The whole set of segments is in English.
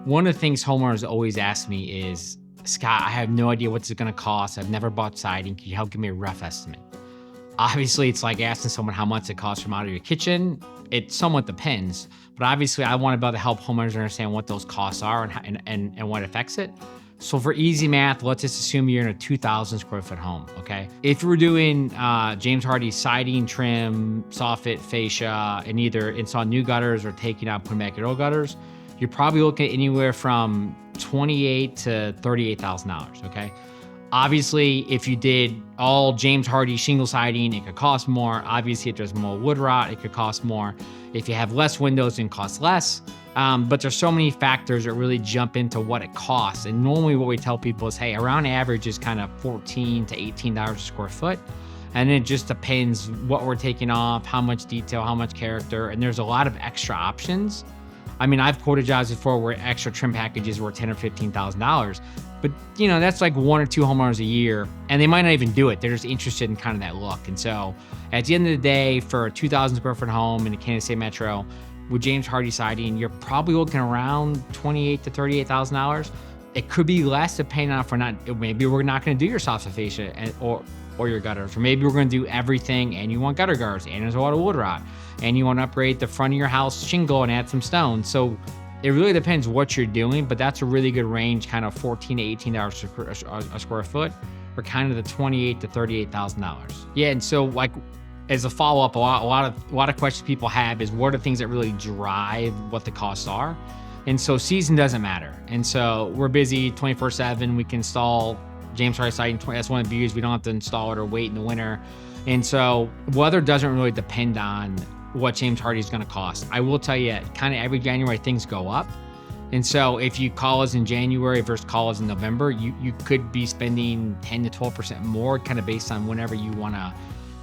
One of the things homeowners always ask me is, Scott, I have no idea what this is going to cost. I've never bought siding. Can you help give me a rough estimate? Obviously, it's like asking someone how much it costs from out of your kitchen. It somewhat depends, but obviously I want to be able to help homeowners understand what those costs are and what affects it. So for easy math, let's just assume you're in a 2,000 square foot home, okay? If you were doing James Hardie siding, trim, soffit, fascia, and either install new gutters or taking out, putting back your old gutters, you're probably looking at anywhere from $28,000 to $38,000, okay? Obviously, if you did all James Hardie shingle siding, it could cost more. Obviously, if there's more wood rot, it could cost more. If you have less windows, it can cost less. But there's so many factors that really jump into what it costs. And normally what we tell people is, hey, around average is kind of $14 to $18 a square foot. And it just depends what we're taking off, how much detail, how much character, and there's a lot of extra options. I mean, I've quoted jobs before where extra trim packages were $10,000 or $15,000, but you know, that's like one or two homeowners a year, and they might not even do it. They're just interested in kind of that look. And so at the end of the day, for a 2,000 square foot home in the Kansas City Metro with James Hardie siding, you're probably looking around $28,000 to $38,000. It could be less depending on if we're not, maybe we're not going to do your soffit fascia or your gutters, or maybe we're going to do everything and you want gutter guards and there's a lot of wood rot and you want to upgrade the front of your house shingle and add some stone. So it really depends what you're doing, but that's a really good range, kind of $14,000 to $18 a square foot, or kind of the $28,000 to $38,000. Yeah, and so like as a follow-up, a lot of questions people have is what are the things that really drive what the costs are? And so season doesn't matter. And so we're busy 24/7. We can install James Hardie siding. That's one of the beauties. We don't have to install it or wait in the winter. And so weather doesn't really depend on what James Hardie is going to cost. I will tell you, kind of every January things go up. And so if you call us in January versus call us in November, you could be spending 10 to 12% more, kind of based on whenever you want to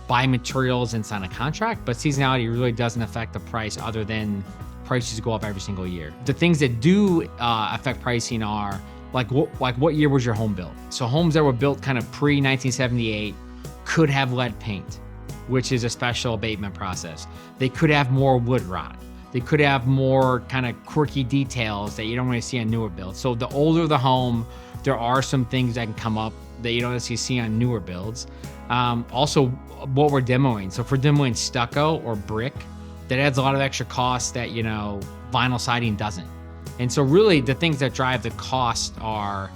buy materials and sign a contract. But seasonality really doesn't affect the price, other than prices go up every single year. The things that do affect pricing are like what year was your home built? So homes that were built kind of pre-1978 could have lead paint, which is a special abatement process. They could have more wood rot. They could have more kind of quirky details that you don't really see on newer builds. So the older the home, there are some things that can come up that you don't necessarily see on newer builds. Also, what we're demoing. So if we're demoing stucco or brick, that adds a lot of extra costs that, you know, vinyl siding doesn't. And so really the things that drive the cost are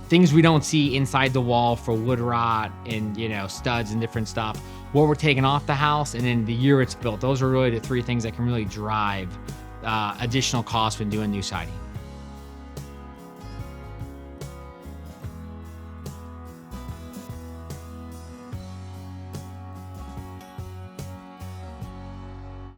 things we don't see inside the wall for wood rot and, you know, studs and different stuff, what we're taking off the house, and then the year it's built. Those are really the three things that can really drive additional costs when doing new siding.